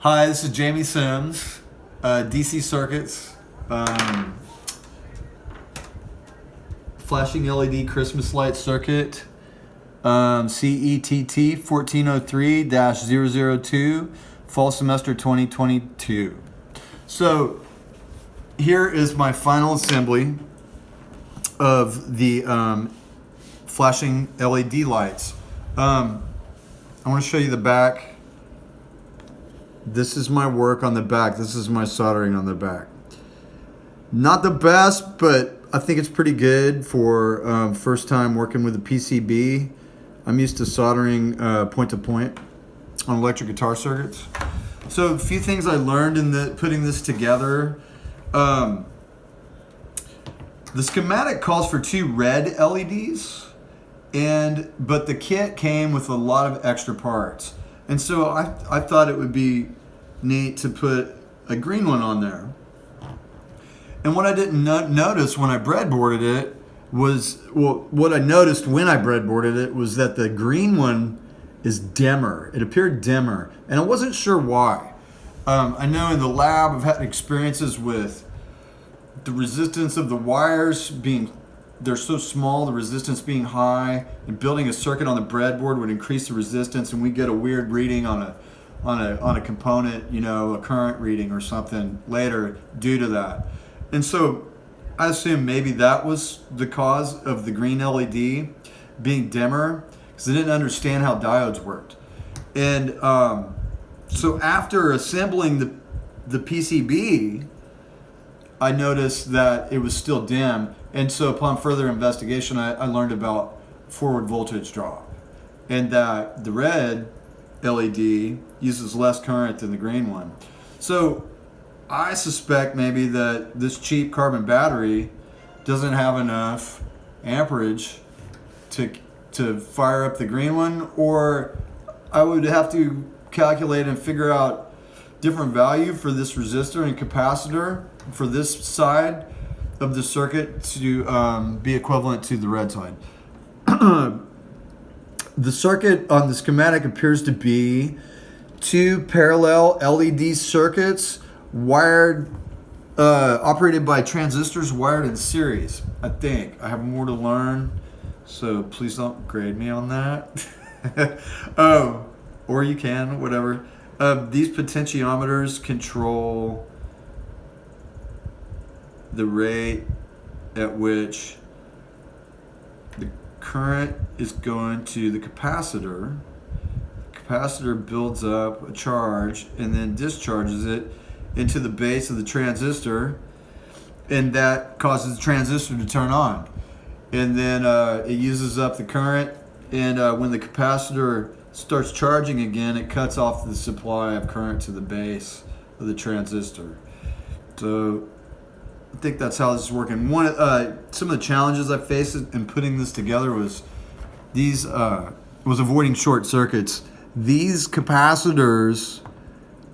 Hi, this is Jamie Sims, DC Circuits, flashing LED Christmas light circuit, CETT 1403-002, fall semester 2022. So here is my final assembly of the flashing LED lights. I want to show you the back. This is my work on the back. This is my soldering on the back. Not the best, but I think it's pretty good for first time working with a PCB. I'm used to soldering point to point on electric guitar circuits. So a few things I learned in putting this together. The schematic calls for 2 red LEDs, but the kit came with a lot of extra parts. And so I thought it would be neat to put a green one on there. And what I didn't notice when I breadboarded it was, what I noticed when I breadboarded it was that the green one is dimmer. It appeared dimmer, and I wasn't sure why. I know in the lab I've had experiences with the resistance of the wires they're so small, the resistance being high, and building a circuit on the breadboard would increase the resistance, and we get a weird reading on a component, you know, a current reading or something later due to that. And so I assume maybe that was the cause of the green LED being dimmer, because I didn't understand how diodes worked. And so after assembling the PCB, I noticed that it was still dim. And so upon further investigation, I learned about forward voltage drop, and that the red LED uses less current than the green one. So I suspect maybe that this cheap carbon battery doesn't have enough amperage to fire up the green one, or I would have to calculate and figure out different value for this resistor and capacitor for this side of the circuit to be equivalent to the red side. The circuit on the schematic appears to be 2 parallel LED circuits wired, operated by transistors wired in series. I think I have more to learn, so please don't grade me on that. Or you can, whatever. These potentiometers control the rate at which the current is going to the capacitor. The capacitor builds up a charge and then discharges it into the base of the transistor, and that causes the transistor to turn on. And then it uses up the current, and when the capacitor starts charging again, it cuts off the supply of current to the base of the transistor. So I think that's how this is working. Some of the challenges I faced in putting this together was avoiding short circuits. These capacitors,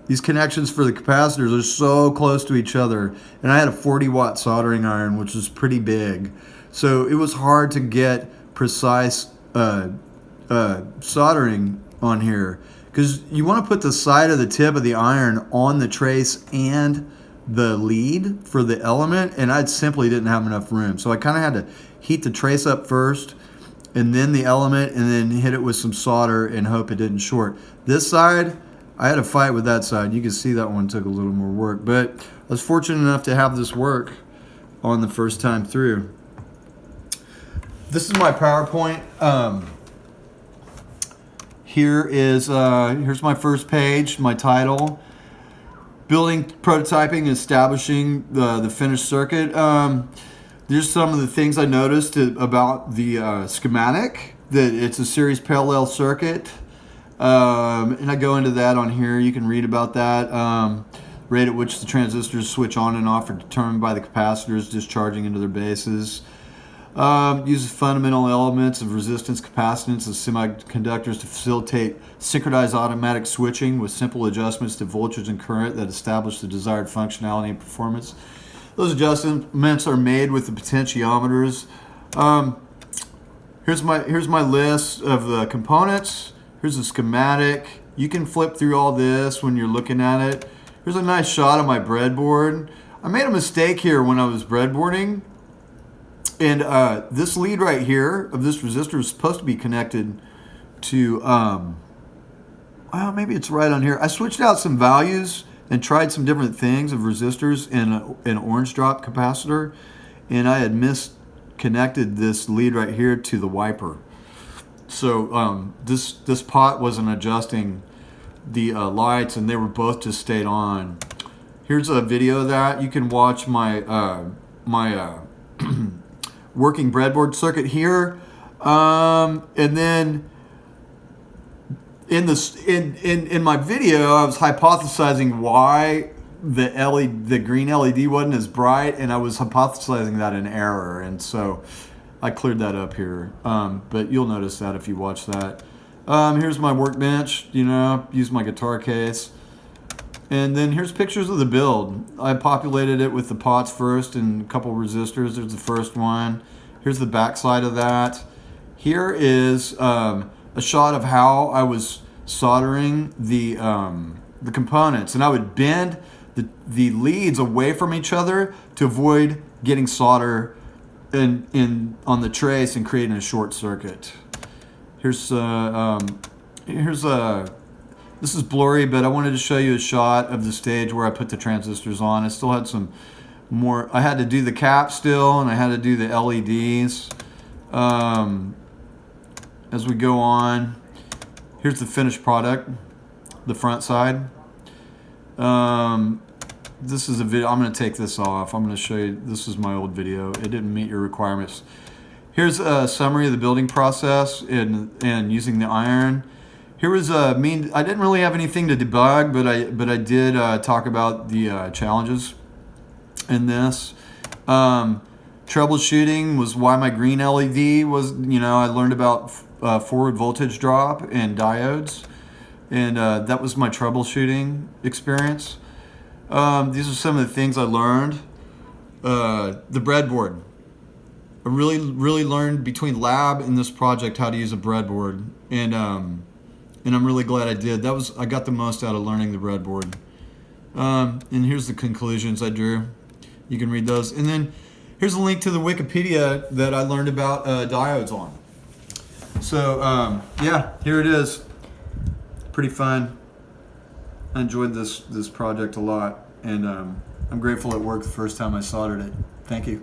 these connections for the capacitors are so close to each other, and I had a 40-watt soldering iron, which was pretty big, so it was hard to get precise soldering on here, because you want to put the side of the tip of the iron on the trace and the lead for the element, and I simply didn't have enough room. So I kind of had to heat the trace up first and then the element, and then hit it with some solder and hope it didn't short. This side, I had a fight with that side. You can see that one took a little more work, but I was fortunate enough to have this work on the first time through. This is my PowerPoint. Here's my first page, my title. Building, prototyping, and establishing the finished circuit. There's some of the things I noticed about the schematic, that it's a series parallel circuit. And I go into that on here. You can read about that. Rate at which the transistors switch on and off are determined by the capacitors discharging into their bases. Uses fundamental elements of resistance, capacitance, and semiconductors to facilitate synchronized automatic switching with simple adjustments to voltage and current that establish the desired functionality and performance. Those adjustments are made with the potentiometers. Here's my list of the components. Here's the schematic. you can flip through all this when you're looking at it. Here's a nice shot of my breadboard. I made a mistake here when I was breadboarding. And this lead right here of this resistor is supposed to be connected to, well, maybe it's right on here. I switched out some values and tried some different things of resistors in an orange drop capacitor. And I had misconnected this lead right here to the wiper. So this pot wasn't adjusting the lights, and they were both just stayed on. Here's a video of that. You can watch my working breadboard circuit here, and then in my video I was hypothesizing why the green LED wasn't as bright, and I was hypothesizing that in error, and so I cleared that up here. But you'll notice that if you watch that. Here's my workbench, use my guitar case. And then here's pictures of the build. I populated it with the pots first and a couple resistors. There's the first one. Here's the back side of that. Here is a shot of how I was soldering the components. And I would bend the leads away from each other to avoid getting solder on the trace and creating a short circuit. This is blurry, but I wanted to show you a shot of the stage where I put the transistors on. I still had some more. I had to do the cap still, and I had to do the LEDs. As we go on, here's the finished product, the front side. This is a video. I'm going to take this off. I'm going to show you. This is my old video. It didn't meet your requirements. Here's a summary of the building process and using the iron. Here was I didn't really have anything to debug, but I did talk about the challenges in this. Troubleshooting was why my green LED was, I learned about forward voltage drop and diodes, and that was my troubleshooting experience. These are some of the things I learned. The breadboard. I really learned between lab and this project how to use a breadboard, and I'm really glad I did. I got the most out of learning the breadboard. And here's the conclusions I drew. You can read those. And then here's a link to the Wikipedia that I learned about diodes on. So yeah, here it is. Pretty fun. I enjoyed this project a lot, and I'm grateful it worked the first time I soldered it. Thank you.